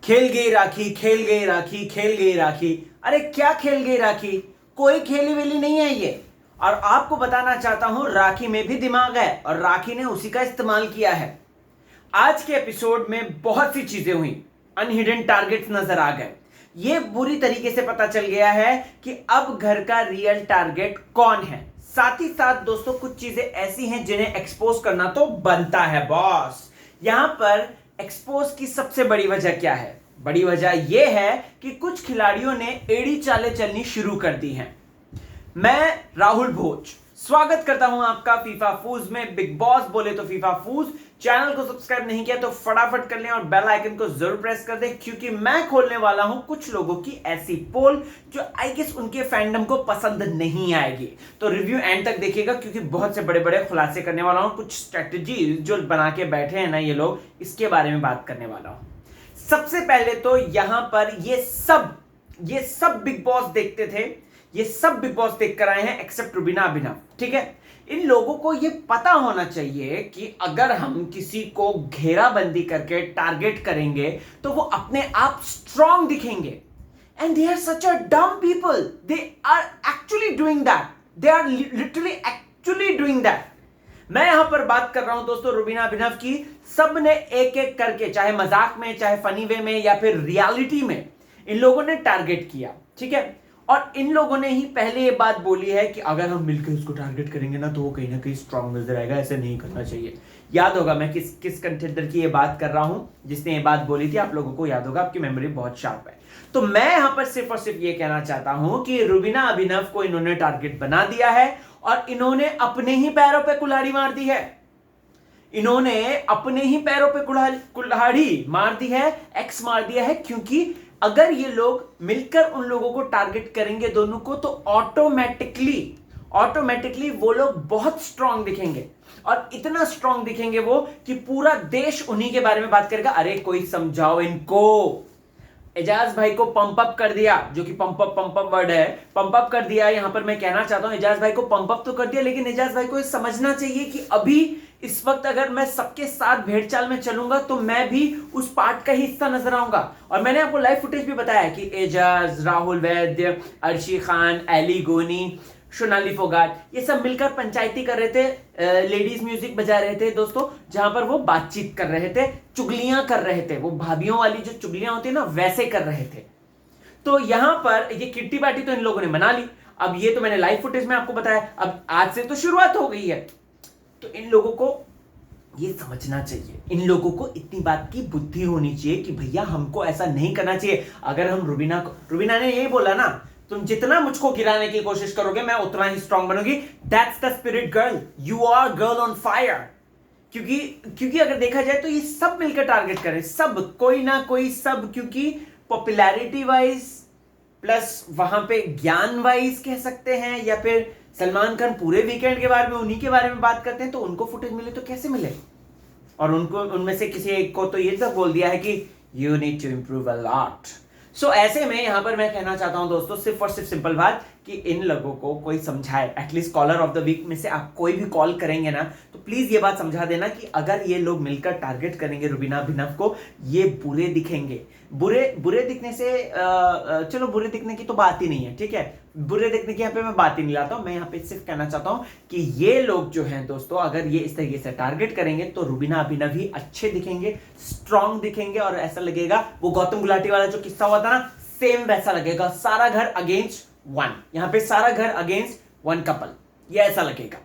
खेल गई राखी, खेल गई राखी, खेल गई राखी। अरे क्या खेल गई राखी? कोई खेली वेली नहीं है ये। और आपको बताना चाहता हूं, राखी में भी दिमाग है और राखी ने उसी का इस्तेमाल किया है। आज के एपिसोड में बहुत सी चीजें हुई, अनहिडन टारगेट्स नजर आ गए। ये बुरी तरीके से पता चल गया है कि अब घर का रियल टारगेट कौन है। साथ ही साथ दोस्तों, कुछ चीजें ऐसी हैं जिन्हें एक्सपोज करना तो बनता है बॉस। यहां पर एक्सपोज की सबसे बड़ी वजह क्या है? बड़ी वजह यह है कि कुछ खिलाड़ियों ने एड़ी चालें चलनी शुरू कर दी हैं। मैं राहुल भोज स्वागत करता हूं आपका फीफा फूज में। बिग बॉस बोले तो फीफा फूज। चैनल को सब्सक्राइब नहीं किया तो फटाफट कर लें और बेल आइकन को जरूर प्रेस कर दें, क्योंकि मैं खोलने वाला हूं कुछ लोगों की ऐसी पोल जो आई गेस उनके फैंडम को पसंद नहीं आएगी। तो रिव्यू एंड तक देखिएगा, क्योंकि बहुत से बड़े बड़े खुलासे करने वाला हूं। कुछ स्ट्रेटजी जो बना के बैठे हैं ना ये लोग, इसके बारे में बात करने वाला हूं। सबसे पहले तो यहां पर ये सब बिग बॉस देखते थे, ये सब बिग बॉस देख कर आए हैं एक्सेप्ट रुबीना अभिनव। ठीक है, इन लोगों को ये पता होना चाहिए कि अगर हम किसी को घेराबंदी करके टारगेट करेंगे तो वो अपने आप स्ट्रांग दिखेंगे। And they are such a dumb people, they are actually doing that, they are literally actually doing that. मैं यहां पर बात कर रहा हूं दोस्तों रुबीना अभिनव की। सब ने एक एक करके, चाहे मजाक में, चाहे फनी वे में या फिर रियलिटी में, इन लोगों ने टारगेट किया। ठीक है, और इन लोगों ने ही पहले ये बात बोली है कि अगर हम मिलकर उसको टारगेट करेंगे ना तो वो कहीं ना कहीं स्ट्रांग नजर आएगा, ऐसे नहीं करना चाहिए। याद होगा मैं किस कंटेंडर की ये बात कर रहा हूं जिसने ये बात बोली थी। आप लोगों को याद होगा, आपकी मेमोरी बहुत शार्प है। तो मैं यहां पर सिर्फ और सिर्फ ये कहना चाहता हूं कि रुबीना अभिनव को इन्होंने टारगेट बना दिया है और इन्होंने अपने ही पैरों पर कुल्हाड़ी मार दी है। इन्होंने अपने ही पैरों पे कुल्हाड़ी मार दी है, एक्स मार दिया है। क्योंकि अगर ये लोग मिलकर उन लोगों को टारगेट करेंगे दोनों को, तो ऑटोमेटिकली वो लोग बहुत स्ट्रांग दिखेंगे। और इतना स्ट्रांग दिखेंगे वो कि पूरा देश उन्हीं के बारे में बात करेगा। अरे कोई समझाओ इनको। एजाज भाई को पंप अप कर दिया, जो कि पंप अप वर्ड है, पंप अप कर दिया। यहां पर मैं कहना चाहता हूं एजाज भाई को पंप अप तो कर दिया, लेकिन एजाज भाई को ये समझना चाहिए कि अभी इस वक्त अगर मैं सबके साथ भेड़चाल में चलूंगा तो मैं भी उस पार्ट का ही हिस्सा नजर आऊंगा। और मैंने आपको लाइव फुटेज भी बताया कि एजाज, राहुल वैद्य, अर्शी खान, एली गोनी, सोनाली फोगाट, ये सब मिलकर पंचायती कर रहे थे, लेडीज म्यूजिक बजा रहे थे दोस्तों, जहां पर वो बातचीत कर रहे थे, चुगलियां कर रहे थे। वो भाभियों वाली जो चुगलियां होती है ना, वैसे कर रहे थे। तो यहां पर ये किट्टी पार्टी तो इन लोगों ने मना ली। अब ये तो मैंने लाइव फुटेज में आपको बताया, अब आज से तो शुरुआत हो गई है। तो इन लोगों को ये समझना चाहिए, इन लोगों को इतनी बात की बुद्धि होनी चाहिए कि भैया हमको ऐसा नहीं करना चाहिए। अगर हम रुबीना ने यही बोला ना, तुम जितना मुझको गिराने की कोशिश करोगे मैं उतना ही स्ट्रांग बनूंगी। That's the spirit girl, you are girl on fire. क्योंकि अगर देखा जाए तो ये सब मिलकर टारगेट करें, सब, कोई ना कोई सब, क्योंकि पॉपुलैरिटी वाइज प्लस वहां पे ज्ञान वाइज कह सकते हैं, या फिर सलमान खान पूरे वीकेंड के बारे में उन्हीं के बारे में बात करते हैं, तो उनको फुटेज मिले तो कैसे मिले? और उनको उनमें से किसी एक को तो ये तक बोल दिया है कि you need to improve a lot. So ऐसे में यहां पर मैं कहना चाहता हूं दोस्तों, सिर्फ और सिर्फ सिंपल बात कि इन लोगों को कोई समझाए। At least caller of the week में से आप कोई भी कॉल करेंगे ना, तो प्लीज ये बात समझा देना कि अगर ये लोग मिलकर टारगेट करेंगे रुबीना अभिनव को, ये बुरे दिखेंगे। बुरे दिखने से चलो, बुरे दिखने की तो बात ही नहीं है। ठीक है, बुरे दिखने की यहाँ पे मैं बात ही नहीं लाता हूं। मैं यहाँ पे सिर्फ कहना चाहता हूं कि ये लोग जो हैं दोस्तों, अगर ये इस तरीके से टारगेट करेंगे तो रुबीना अभिनव ही अच्छे दिखेंगे, स्ट्रांग दिखेंगे, और ऐसा लगेगा वो गौतम गुलाटी वाला जो किस्सा हुआ था ना, सेम वैसा लगेगा। सारा घर अगेंस्ट वन, यहां पे सारा घर अगेंस्ट वन कपल, ये ऐसा लगेगा।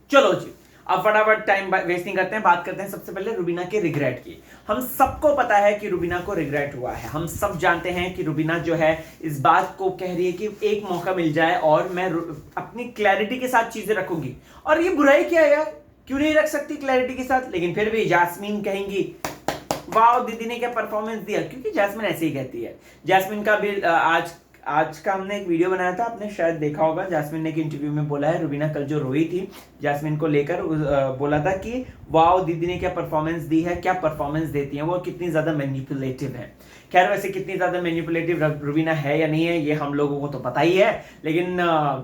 चलो जी, अब फटाफट टाइम वेस्ट नहीं करते हैं, बात करते हैं सबसे पहले रुबीना के रिग्रेट की। हम सबको पता है कि रुबीना को रिग्रेट हुआ है। हम सब जानते हैं कि रुबीना जो है इस बात को कह रही है कि एक मौका मिल जाए और मैं अपनी क्लैरिटी के साथ चीजें रखूंगी। और ये बुराई क्या है यार, क्यों नहीं रख सकती क्लैरिटी के साथ? लेकिन फिर भी जैस्मीन कहेंगी वाह दीदी ने क्या परफॉर्मेंस दिया, क्योंकि जैस्मिन ऐसे ही कहती है। जैस्मिन का भी आज का हमने एक वीडियो बनाया था, आपने शायद देखा होगा। जैस्मिन ने एक इंटरव्यू में बोला है, रुबीना कल जो रोई थी जैस्मिन को लेकर, बोला था कि वाह दीदी ने क्या परफॉर्मेंस दी है, क्या परफॉर्मेंस देती है वो, कितनी ज्यादा मैनिपुलेटिव है। खैर वैसे कितनी ज्यादा मैनिपुलेटिव रुबीना है या नहीं है ये हम लोगों को तो पता ही है, लेकिन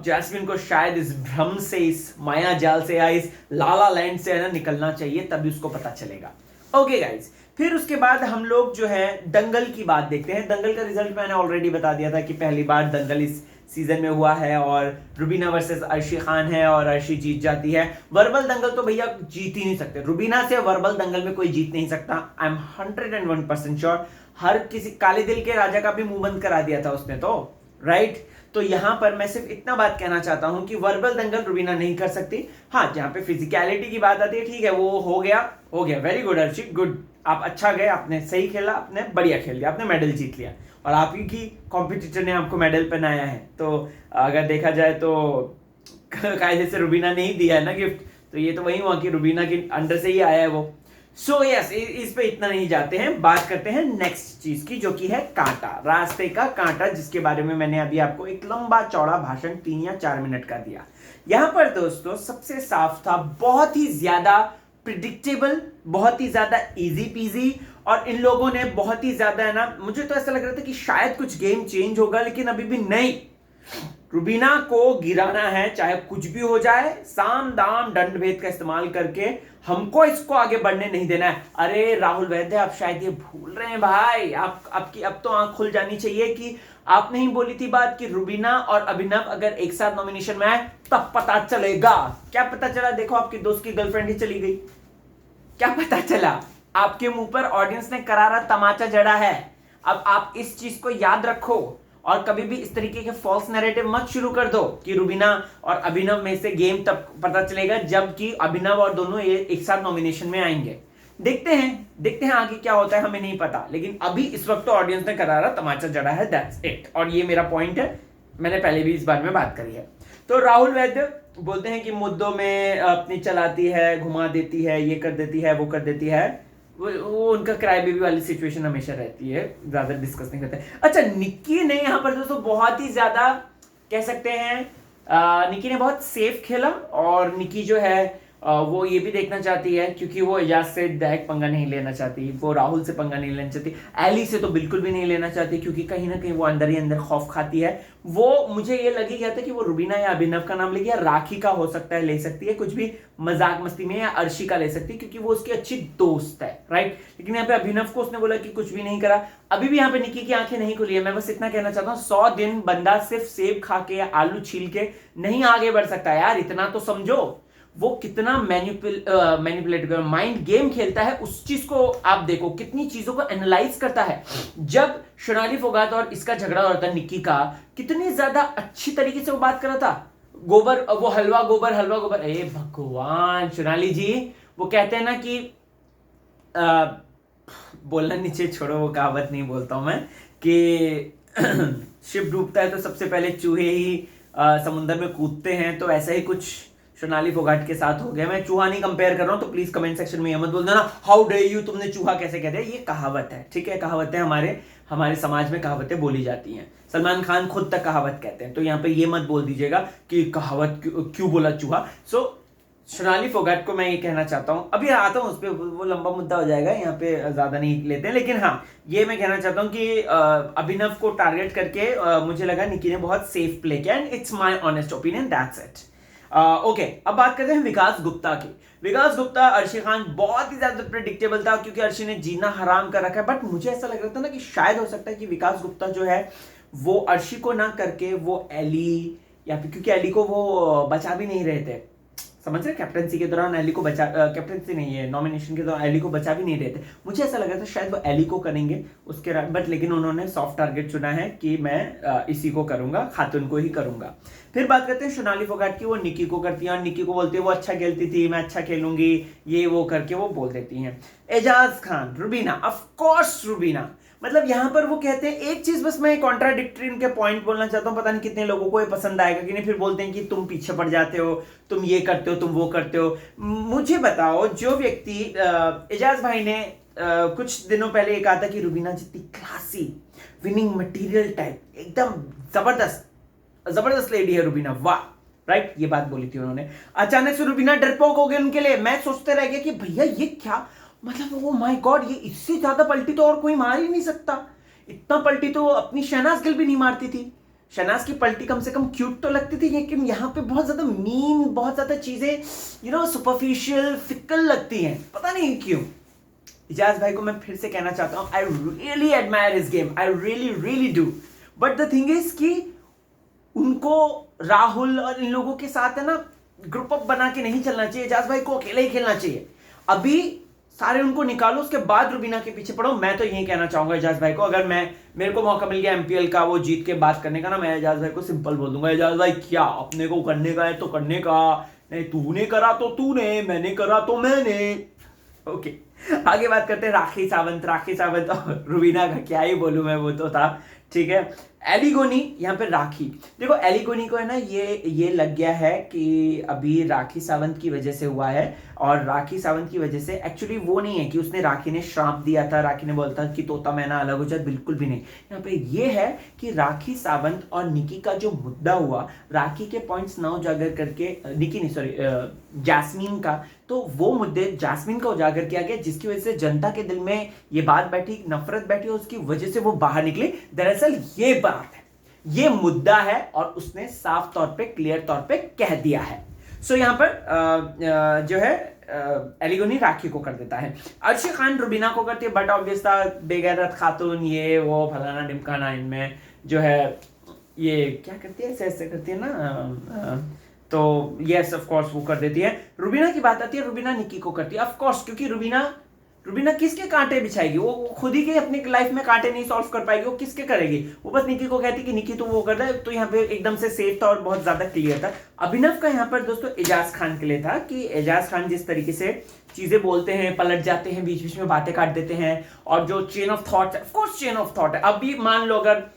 जैस्मिन को शायद इस भ्रम से, इस माया जाल से या इस लाला लैंड से है ना निकलना चाहिए, तभी उसको पता चलेगा। ओके गाइज, फिर उसके बाद हम लोग जो है दंगल की बात देखते हैं। दंगल का रिजल्ट मैंने ऑलरेडी बता दिया था कि पहली बार दंगल इस सीजन में हुआ है और रुबीना वर्सेस अर्शी खान है और अर्शी जीत जाती है। वर्बल दंगल तो भैया जीत ही नहीं सकते, रुबीना से वर्बल दंगल में कोई जीत नहीं सकता। I am 101% sure. हर किसी काले दिल के राजा का भी मुंह बंद करा दिया था उसने तो, राइट। तो यहां पर मैं सिर्फ इतना बात कहना चाहता हूं कि वर्बल दंगल रुबीना नहीं कर सकती। हाँ, जहां पे फिजिकलिटी की बात आती है, ठीक है, वो हो गया। वेरी गुड अर्शी, गुड, आप अच्छा गए, आपने सही खेला, आपने बढ़िया खेल लिया, आपने मेडल जीत लिया और आप ही की कॉम्पिटिटर ने आपको मेडल पहनाया है। तो अगर देखा जाए तो कायदे से रुबीना ने ही दिया है ना गिफ्ट, तो ये तो वही हुआ कि रुबीना के अंडर से ही आया है वो। सो यस, इस पे इतना नहीं जाते हैं, बात करते हैं नेक्स्ट चीज की, जो कि है कांटा, रास्ते का कांटा, जिसके बारे में मैंने अभी आपको एक लंबा चौड़ा भाषण 3 या 4 मिनट का दिया। यहां पर दोस्तों सबसे साफ था, बहुत ही ज्यादा प्रिडिक्टेबल, बहुत ही ज्यादा इजी पीजी, और इन लोगों ने बहुत ही ज्यादा है ना, मुझे तो ऐसा लग रहा था कि शायद कुछ गेम चेंज होगा, लेकिन अभी भी नहीं। रुबीना को गिराना है, चाहे कुछ भी हो जाए, साम दाम दंड भेद का इस्तेमाल करके हमको इसको आगे बढ़ने नहीं देना है। अरे राहुल वैद्य, आप शायद ये भूल रहे हैं भाई, आपकी अब तो आंख खुल जानी चाहिए कि आपने ही बोली थी बात कि रुबीना और अभिनव अगर एक साथ नॉमिनेशन में आए तब पता चलेगा। क्या पता चला? देखो, आपके दोस्त की गर्लफ्रेंड ही चली गई। क्या पता चला? आपके मुंह पर ऑडियंस ने करारा तमाचा जड़ा है। अब आप इस चीज को याद रखो और कभी भी इस तरीके के फॉल्स नैरेटिव मत शुरू कर दो कि रुबीना और अभिनव में से गेम तब पता चलेगा जबकि अभिनव और दोनों एक साथ नॉमिनेशन में आएंगे। देखते हैं आगे क्या होता है, हमें नहीं पता, लेकिन अभी इस वक्त तो ऑडियंस ने करारा तमाचा जड़ा है, दैट्स इट। और ये मेरा पॉइंट है, मैंने पहले भी इस बारे में बात करी है। तो राहुल वैद्य बोलते हैं कि मुद्दों में अपनी चलाती है, घुमा देती है, ये कर देती है, वो कर देती है, वो उनका क्राई बेबी वाली सिचुएशन हमेशा रहती है, ज्यादा डिस्कस नहीं करते। अच्छा, निक्की ने यहाँ पर दोस्तों बहुत ही ज्यादा कह सकते हैं, निक्की ने बहुत सेफ खेला और निक्की जो है वो ये भी देखना चाहती है, क्योंकि वो एजाज से डायरेक्ट पंगा नहीं लेना चाहती, वो राहुल से पंगा नहीं लेना चाहती, एली से तो बिल्कुल भी नहीं लेना चाहती, क्योंकि कहीं ना कहीं वो अंदर ही अंदर खौफ खाती है। वो मुझे ये लगी गया था कि वो रुबीना या अभिनव का नाम लेगी, या राखी का हो सकता है ले सकती है, कुछ भी मजाक मस्ती में, या अर्शी का ले सकती है क्योंकि वो उसकी अच्छी दोस्त है, राइट। लेकिन यहाँ पे अभिनव को उसने बोला कि कुछ भी नहीं करा। अभी भी यहाँ पे निक्की की आंखें नहीं खुली है। मैं बस इतना कहना चाहता हूँ, 100 दिन बंदा सिर्फ सेब खा के या आलू छील के नहीं आगे बढ़ सकता यार, इतना तो समझो। वो कितना मैनिपुलेट माइंड गेम खेलता है, उस चीज को आप देखो, कितनी चीजों को एनालाइज करता है। जब सोनाली फोगाट और इसका झगड़ा हो रहा था निक्की का, कितनी ज्यादा अच्छी तरीके से वो बात कर रहा था, गोबर, वो हलवा गोबर। ए भगवान सोनाली जी, वो कहते हैं ना कि बोलना नीचे छोड़ो, वो कहावत नहीं बोलता हूं मैं, कि शिप डूबता है तो सबसे पहले चूहे ही समुद्र में कूदते हैं, तो ऐसा ही कुछ सोनाली फोगाट के साथ हो गया। मैं चूहा नहीं कंपेयर कर रहा हूं, तो प्लीज कमेंट सेक्शन में ये मत बोल देना हाउ डे यू, तुमने चूहा कैसे कह दिया। ये कहावत है, ठीक है, कहावतें हमारे समाज में कहावतें बोली जाती हैं। सलमान खान खुद तक कहावत कहते हैं, तो यहाँ पे ये मत बोल दीजिएगा कि कहावत क्यों बोला चूहा। सो सोनाली फोगाट को मैं ये कहना चाहता हूं, अभी आता हूं उस पर, वो लंबा मुद्दा हो जाएगा, यहाँ पे ज्यादा नहीं लेते हैं, लेकिन हाँ ये मैं कहना चाहता हूं कि अभिनव को टारगेट करके मुझे लगा निक्की ने बहुत सेफ प्ले किया, and it's my honest opinion, that's it. Okay, अब बात करते हैं विकास गुप्ता की। विकास गुप्ता, अर्शी खान बहुत ही ज्यादा प्रेडिक्टेबल था, क्योंकि अर्शी ने जीना हराम कर रखा है, बट मुझे ऐसा लग रहा था ना कि शायद हो सकता है कि विकास गुप्ता जो है वो अर्शी को ना करके वो एली, या फिर क्योंकि एली को वो बचा भी नहीं रहे थे, समझ रहे, कैप्टनसी के दौरान एली को बचा, कैप्टनसी नहीं है, नॉमिनेशन के दौरान एली को बचा भी नहीं रहे थे। मुझे ऐसा लगा था शायद वो एली को करेंगे उसके, बट लेकिन उन्होंने सॉफ्ट टारगेट चुना है कि मैं इसी को करूंगा, खातून को ही करूंगा। फिर बात करते हैं सोनाली फोगाट की। वो निक्की को करती है और निक्की को बोलती है वो अच्छा खेलती थी, मैं अच्छा खेलूंगी, ये वो करके वो बोल देती हैं। एजाज खान, रुबीना, ऑफ कोर्स रुबीना, मतलब यहां पर वो कहते हैं एक चीज, बस मैं कॉन्ट्राडिक्टरी उनके पॉइंट बोलना चाहता हूं, पता नहीं कितने लोगों को ये पसंद आएगा कि नहीं। फिर बोलते हैं कि तुम पीछे पड़ जाते हो, तुम ये करते हो, तुम वो करते हो। मुझे बताओ, जो व्यक्ति एजाज भाई ने कुछ दिनों पहले ये कहा था कि रुबीना जितनी क्लासी, विनिंग मटेरियल टाइप, एकदम जबरदस्त लेडी है रुबीना, वाह, राइट, ये बात बोली थी उन्होंने। अचानक से रुबीना डरपोक हो गए उनके लिए। मैं सोचते रह गया कि भैया ये क्या, मतलब ओ माय गॉड, ये इससे ज्यादा पलटी तो और कोई मार ही नहीं सकता। इतना पलटी तो अपनी शहनाज गिल भी नहीं मारती थी। शहनाज की पलटी कम से कम क्यूट तो लगती थी, लेकिन यहाँ पे बहुत ज्यादा मीन, बहुत ज्यादा चीजें सुपरफिशियल, फिकल लगती हैं, पता नहीं क्यों। इजाज भाई को मैं फिर से कहना चाहता हूँ, I really admire his game, I really really do, but the thing is कि उनको राहुल और इन लोगों के साथ है ना ग्रुप अप बना के नहीं चलना चाहिए, इजाज भाई को अकेले ही खेलना चाहिए। अभी सारे उनको निकालो, उसके बाद रुबीना के पीछे पड़ो। मैं तो यही कहना चाहूंगा इजाज भाई को, अगर मेरे को मौका मिल गया एमपीएल का वो जीत के बात करने का ना, मैं इजाज भाई को सिंपल बोल दूंगा, इजाज भाई क्या अपने को करने का है तो करने का, नहीं तूने करा तो तूने, मैंने करा तो मैंने। ओके आगे बात करते हैं राखी सावंत और रुबीना का क्या ही बोलूं मैं, वो तो था ठीक है। एलिगोनी यहाँ पे राखी, देखो एलिगोनी को है ना ये लग गया है कि अभी राखी सावंत की वजह से हुआ है, और राखी सावंत की वजह से एक्चुअली वो नहीं है कि उसने राखी ने श्राप दिया था, राखी ने बोलता कि तोता मैना अलग हो जाए, बिल्कुल भी नहीं। यहाँ पे ये है कि राखी सावंत और निकी का जो मुद्दा हुआ, राखी के पॉइंट्स ना उजागर करके, निकी नहीं सॉरी जैस्मीन का, तो वो मुद्दे जैस्मीन का उजागर किया गया, जिसकी वजह से जनता के दिल में ये बात बैठी, नफरत बैठी, उसकी वजह से वो बाहर निकले। दरअसल ये बात है, ये मुद्दा है, और उसने साफ तौर पे क्लियर तौर पे कह दिया है। सो यहाँ पर जो है एलिगोनी राखी को कर देता है, अर्शी खान रुबीना को करती है, बट ऑब्वियस था बेगैरत खातून ये वो फलाना ढिमकाना, इनमें जो है ये क्या करती है, ऐसे करती है ना, तो यस ऑफ कोर्स वो कर देती है। रुबीना की बात आती है, रुबीना निकी को करती है ऑफ कोर्स, क्योंकि रुबीना किसके कांटे बिछाएगी, वो खुद ही के अपनी लाइफ में कांटे नहीं सॉल्व कर पाएगी, वो किसके करेगी, वो बस निकी को कहती कि निकी तो वो कर दे। तो यहाँ पे एकदम से सेफ था और बहुत ज्यादा क्लियर था। अभिनव का यहाँ पर दोस्तों एजाज खान के लिए था कि एजाज खान जिस तरीके से चीजें बोलते हैं, पलट जाते हैं, बीच बीच में बातें काट देते हैं, और जो चेन ऑफ थॉट है, of course chain of thought है। अभी मान लो अगर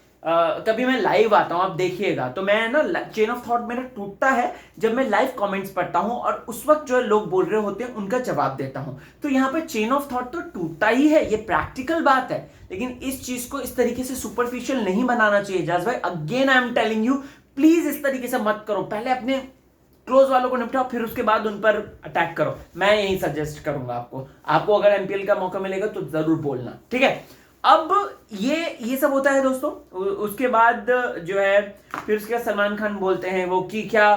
कभी मैं लाइव आता हूं, आप देखिएगा, तो मैं ना चेन ऑफ थॉट मेरा टूटता है जब मैं लाइव कमेंट्स पढ़ता हूं और उस वक्त जो लोग बोल रहे होते हैं उनका जवाब देता हूं। तो यहां पे चेन ऑफ थॉट तो टूटता ही है, ये प्रैक्टिकल बात है, लेकिन इस चीज को इस तरीके से सुपरफिशियल नहीं बनाना चाहिए। जाज भाई again I am telling you, please इस तरीके से मत करो, पहले अपने क्लोज वालों को निपटाओ, फिर उसके बाद उन पर अटैक करो। मैं यही सजेस्ट करूंगा आपको अगर एमपीएल का मौका मिलेगा तो जरूर बोलना, ठीक है। अब ये सब होता है दोस्तों, उसके बाद जो है फिर उसके बाद सलमान खान बोलते हैं वो कि क्या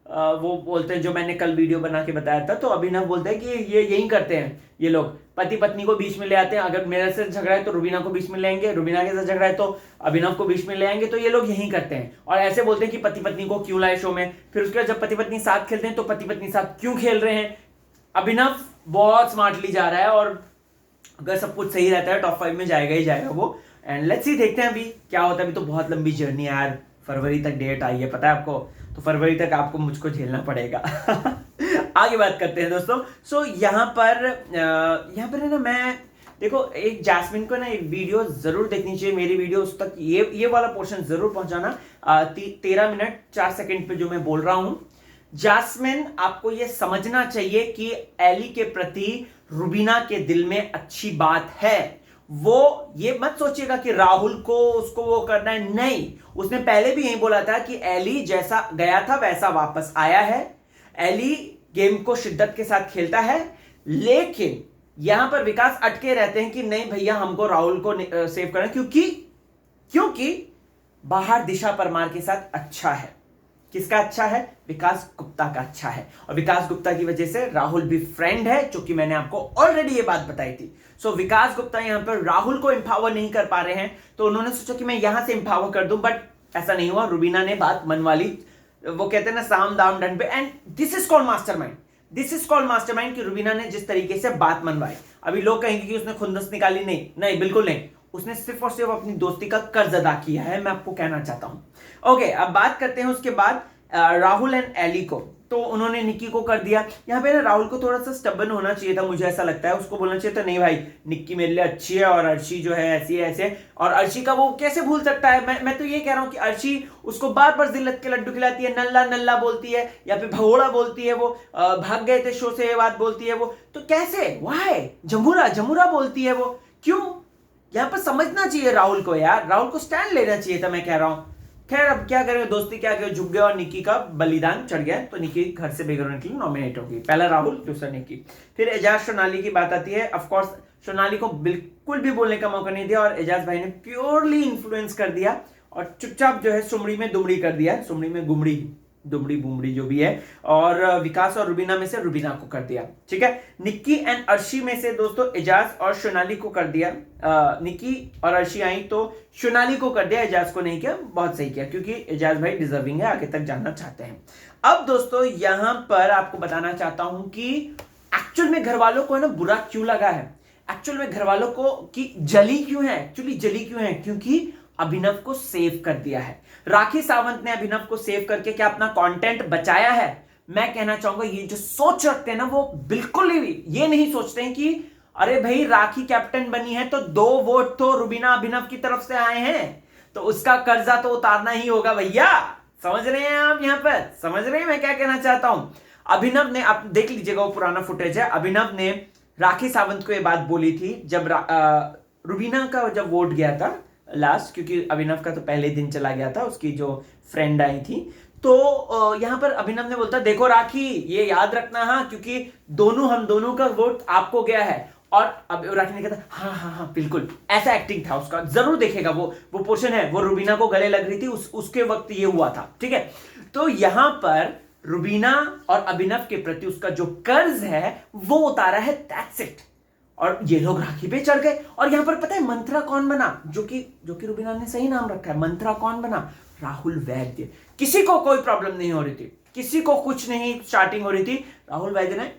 वो बोलते हैं जो मैंने कल वीडियो बना के बताया था, तो अभिनव बोलते हैं कि ये यही करते हैं ये लोग, पति पत्नी को बीच में ले आते हैं, अगर मेरे से झगड़ा है तो रुबीना को बीच में ले आएंगे, रुबीना के साथ झगड़ा है तो अभिनव को बीच में ले आएंगे, तो ये लोग यही करते हैं। और ऐसे बोलते हैं कि पति पत्नी को क्यों लाए शो में, फिर उसके बाद जब पति पत्नी साथ खेलते हैं तो पति पत्नी साथ क्यों खेल रहे हैं। अभिनव बहुत स्मार्टली जा रहा है, और अगर सब कुछ सही रहता है टॉप 5 में जाएगा ही जाएगा वो, एंड लेट्स सी, देखते हैं अभी क्या होता है। अभी तो बहुत लंबी जर्नी है यार, फरवरी तक डेट आई है, पता है आपको, तो फरवरी तक आपको मुझको झेलना पड़ेगा। आगे बात करते हैं दोस्तों। सो यहाँ पर है ना, मैं देखो एक जैस्मिन को ना एक वीडियो जरूर देखनी चाहिए, मेरी वीडियो उस तक ये वाला पोर्शन जरूर पहुंचाना, 13 मिनट 4 सेकंड पे जो मैं बोल रहा हूं। जैस्मिन, आपको ये समझना चाहिए कि एली के प्रति रुबीना के दिल में अच्छी बात है, वो ये मत सोचिएगा कि राहुल को उसको वो करना है, नहीं, उसने पहले भी यही बोला था कि एली जैसा गया था वैसा वापस आया है, एली गेम को शिद्दत के साथ खेलता है, लेकिन यहां पर विकास अटके रहते हैं कि नहीं भैया हमको राहुल को सेव करना, क्योंकि बाहर दिशा परमार के साथ अच्छा है। किसका अच्छा है? विकास गुप्ता का अच्छा है, और विकास गुप्ता की वजह से राहुल भी फ्रेंड है, जो कि मैंने आपको ऑलरेडी ये बात बताई थी। सो विकास गुप्ता यहां पर राहुल को इंपावर नहीं कर पा रहे हैं, तो उन्होंने सोचा कि मैं यहां से इंपावर कर दूं, बट ऐसा नहीं हुआ। रुबीना ने बात मनवा ली, वो कहते हैं ना साम दाम दंड पे, and this is called mastermind, this is called mastermind कि रुबीना ने जिस तरीके से बात मनवाई। अभी लोग कहेंगे कि उसने खुंदस निकाली, नहीं बिल्कुल नहीं, उसने सिर्फ और सिर्फ अपनी दोस्ती का कर्ज अदा किया है, मैं आपको कहना चाहता हूं। ओके, अब बात करते हैं उसके बाद राहुल एंड एली को, तो उन्होंने निक्की को कर दिया। यहाँ पे ना राहुल को थोड़ा सा स्टबन होना चाहिए था, मुझे ऐसा लगता है, उसको बोलना चाहिए था नहीं भाई निक्की मेरे लिए अच्छी है और अर्शी जो है ऐसी है ऐसे, और अर्शी का वो कैसे भूल सकता है। मैं तो ये कह रहा हूँ कि अर्शी उसको बार बार जिल्लत के लड्डू खिलाती है, नल्ला नल्ला बोलती है, या फिर भगोड़ा बोलती है, वो भाग गए थे शो से ये बात बोलती है वो, तो कैसे वाई जमुरा बोलती है वो, क्यों? यहाँ पर समझना चाहिए राहुल को यार, राहुल को स्टैंड लेना चाहिए था, मैं कह रहा हूँ। खैर अब क्या करें, दोस्ती क्या करें, झुक गया और निक्की का बलिदान चढ़ गया, तो निक्की घर से बेघर होने के लिए नॉमिनेट होगी, पहला राहुल दूसरा निक्की। फिर एजाज सोनाली की बात आती है। ऑफ कोर्स सोनाली को बिल्कुल भी बोलने का मौका नहीं दिया, और एजाज भाई ने प्योरली इन्फ्लुएंस कर दिया और चुपचाप जो है सुमड़ी में दुमड़ी कर दिया, सुमड़ी में गुमड़ी दुमड़ी बुमड़ी जो भी है, और विकास और रुबीना में से रुबीना को कर दिया। ठीक है, निक्की एंड अर्शी में से दोस्तों एजाज और सोनाली को कर दिया। निक्की और अर्शी आई तो सोनाली को कर दिया, एजाज को नहीं किया। बहुत सही किया, क्योंकि एजाज भाई डिजर्विंग है, आगे तक जाना चाहते हैं। अब दोस्तों यहां पर आपको बताना चाहता हूं कि एक्चुअल में घर वालों को है ना बुरा क्यों लगा है, एक्चुअल में घर वालों को की जली क्यों है, एक्चुअली जली क्यों है, क्योंकि अभिनव को सेव कर दिया है। राखी सावंत ने अभिनव को सेव करके क्या अपना कंटेंट बचाया है? मैं कहना चाहूंगा ये जो सोच रखते हैं ना वो बिल्कुल ही ये नहीं सोचते हैं कि अरे भाई राखी कैप्टन बनी है तो 2 वोट तो रुबीना अभिनव की तरफ से आए हैं, तो उसका कर्जा तो उतारना ही होगा भैया। समझ रहे हैं आप? यहां पर समझ रहे हैं मैं क्या कहना चाहता हूं? अभिनव ने, आप देख लीजिएगा वो पुराना फुटेज है, अभिनव ने राखी सावंत को ये बात बोली थी जब रुबीना का जब वोट गया था लास्ट, क्योंकि अभिनव का तो पहले दिन चला गया था, उसकी जो फ्रेंड आई थी। तो यहां पर अभिनव ने बोलता देखो राखी ये याद रखना, हाँ, क्योंकि हम दोनों का वोट आपको गया है। और अब राखी ने कहता हाँ हाँ हाँ बिल्कुल, ऐसा एक्टिंग था उसका, जरूर देखेगा वो पोर्शन है, वो रुबीना को गले लग रही थी उसके वक्त ये हुआ था। ठीक है, तो यहां पर रुबीना और अभिनव के प्रति उसका जो कर्ज है वो उतारा है, दैट्स इट। और ये लोग राखी पे चढ़ गए। और यहां पर पता है मंत्रा कौन बना, जो कि रुबीना ने सही नाम रखा है, मंत्रा कौन बना? राहुल वैद्य। किसी को कोई प्रॉब्लम नहीं हो रही थी, किसी को कुछ नहीं स्टार्टिंग हो रही थी, राहुल वैद्य ने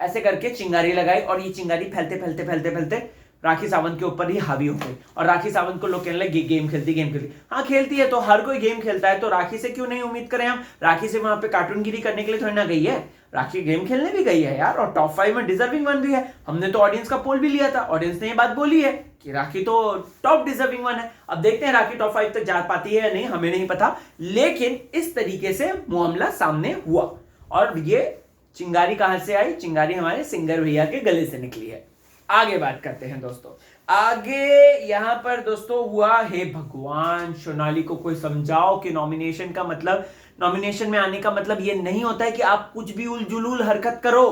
ऐसे करके चिंगारी लगाई और ये चिंगारी फैलते फैलते फैलते फैलते राखी सावंत के ऊपर ही हावी हो गई। और राखी सावंत को लोग कहने लगे गेम खेलती। हाँ खेलती है, तो हर कोई गेम खेलता है, तो राखी से क्यों नहीं उम्मीद करें हम? राखी से वहां पे कार्टूनगिरी करने के लिए थोड़ी ना गई है, राखी गेम खेलने भी गई है यार, और टॉप 5 में डिजर्विंग वन भी है। हमने तो ऑडियंस का पोल भी लिया था, ऑडियंस ने ये बात बोली है कि राखी तो टॉप डिजर्विंग वन है। अब देखते हैं राखी टॉप 5 तक जा पाती है या नहीं, हमें नहीं पता, लेकिन इस तरीके से मामला सामने हुआ। और ये चिंगारी कहां से आई? चिंगारी हमारे सिंगर भैया के गले से निकली है। आगे बात करते हैं दोस्तों, आगे यहां पर दोस्तों हुआ, हे भगवान सोनाली को कोई समझाओ कि नॉमिनेशन का मतलब, नॉमिनेशन में आने का मतलब ये नहीं होता है कि आप कुछ भी उलझुलूल हरकत करो।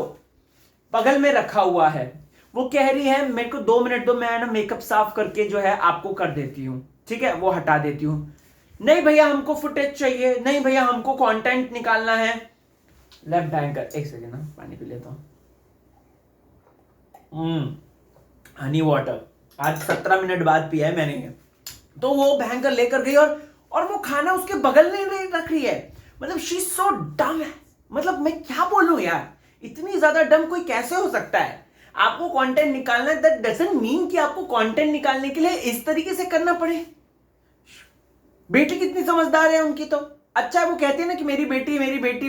बगल में रखा हुआ है, वो कह रही है मेरे को 2 मिनट दो, मैं ना मेकअप साफ करके जो है आपको कर देती हूं। ठीक है, वो हटा देती हूं। नहीं भैया हमको फुटेज चाहिए, नहीं भैया हमको कंटेंट निकालना है। लेफ्ट बैंकर, एक सेकेंड ना पानी पी लेता हूं। हनी वाटर आज 17 मिनट बाद पिया है मैंने। तो वो भयंकर लेकर गई और वो खाना उसके बगल में रख रही है। मतलब शी सो डम है, मतलब मैं क्या बोलूं यार, इतनी ज्यादा डम कोई कैसे हो सकता है? आपको कंटेंट निकालना है, दैट डजंट मीन कि आपको कंटेंट निकालने के लिए इस तरीके से करना पड़े। बेटी कितनी समझदार है उनकी, तो अच्छा वो कहती है ना कि मेरी बेटी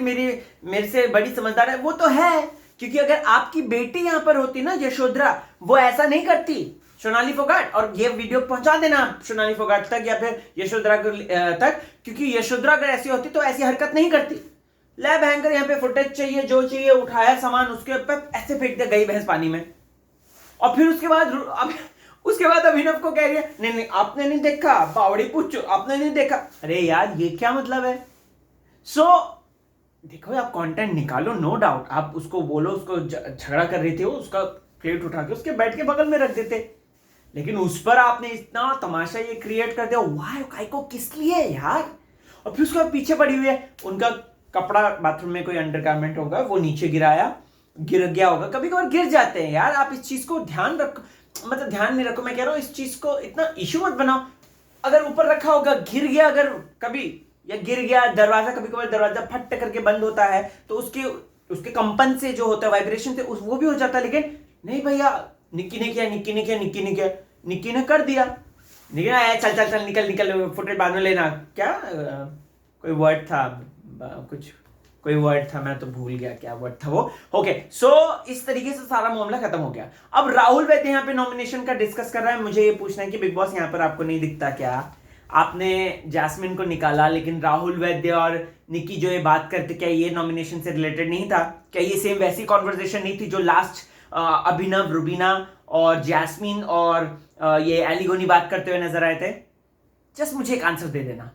मेरे से बड़ी समझदार है, वो तो है, क्योंकि अगर आपकी बेटी यहां पर होती ना यशोधरा, वो ऐसा नहीं करती। सोनाली फोगाट, और ये वीडियो पहुंचा देना आप सोनाली फोगाट तक या फिर यशोधरा तक, क्योंकि यशोधरा अगर ऐसी होती तो ऐसी हरकत नहीं करती। ले भयंकर यहाँ पे फुटेज चाहिए, जो चाहिए उठाया सामान, उसके ऊपर ऐसे फेंक दे गई भैंस पानी में। और फिर उसके बाद अभिनव को कह रही है नहीं आपने नहीं देखा, बावड़ी पूछो आपने नहीं देखा। अरे यार ये क्या मतलब है? देखो आप कंटेंट निकालो, नो डाउट, आप उसको बोलो, उसको झगड़ा कर रही थी वो, उसका प्लेट उठा के उसके बेड के बगल में रख देते, लेकिन उस पर आपने इतना तमाशा ये क्रिएट कर दिया। वाह काय को किस लिए यार? और फिर उसके पीछे पड़ी हुई है, उनका कपड़ा बाथरूम में कोई अंडरगारमेंट होगा वो नीचे गिर गया होगा, कभी कभार गिर जाते हैं यार, आप इस चीज को ध्यान रखो, मतलब ध्यान नहीं रखो, मैं कह रहा हूं इस चीज को इतना इशू मत बनाओ। अगर ऊपर रखा होगा, गिर गया अगर कभी, या गिर गया दरवाजा, कभी कभार दरवाजा फट करके बंद होता है तो उसके कंपन से जो होता है वाइब्रेशन से वो भी हो जाता है। लेकिन नहीं भैया, निक्की ने कर दिया, चल निकल फुटेज बाद में लेना। क्या कोई वर्ड था, कोई वर्ड था, मैं तो भूल गया क्या वर्ड था वो। ओके, सो इस तरीके से सारा मामला खत्म हो गया। अब राहुल वैद्य यहाँ पे नॉमिनेशन का डिस्कस कर रहा है। मुझे ये पूछना है कि बिग बॉस यहाँ पर आपको नहीं दिखता क्या? आपने जैस्मिन को निकाला, लेकिन राहुल वैद्य और निक्की जो ये बात करते, क्या ये नॉमिनेशन से रिलेटेड नहीं था? क्या ये सेम वैसी कॉन्वर्सेशन नहीं थी जो लास्ट अभिनव, रुबीना और जैस्मिन और ये एलिगोनी बात करते हुए नजर आए थे? जस्ट मुझे एक आंसर दे देना।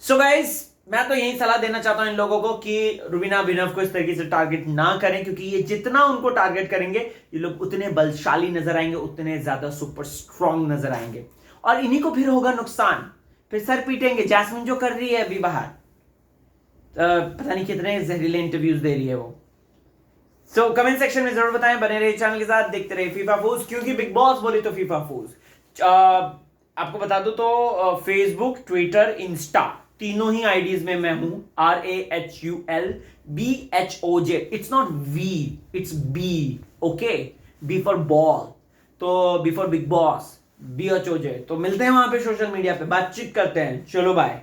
सो गाइज, मैं तो यही सलाह देना चाहता हूं इन लोगों को कि रुबीना अभिनव को इस तरीके से टारगेट ना करें, क्योंकि ये जितना उनको टारगेट करेंगे ये लोग उतने बलशाली नजर आएंगे, उतने ज्यादा सुपर स्ट्रॉन्ग नजर आएंगे, और इन्हीं को फिर होगा नुकसान, फिर सर पीटेंगे। जैस्मिन जो कर रही है अभी बाहर, पता नहीं कितने जहरीले इंटरव्यूज दे रही है वो। सो कमेंट सेक्शन में जरूर बताएं, बने रहिए चैनल के साथ, देखते रहिए फीफा फूज, क्योंकि बिग बॉस बोले तो फीफा फूज। आपको बता दूं तो फेसबुक, ट्विटर, इंस्टा, तीनों ही आईडीज में मैं हूं, RAHULBHOJ। It's not V, it's B, okay, B for ball, तो B for Big Boss, BHOJ। तो मिलते हैं वहां पे सोशल मीडिया पे, बातचीत करते हैं। चलो बाय।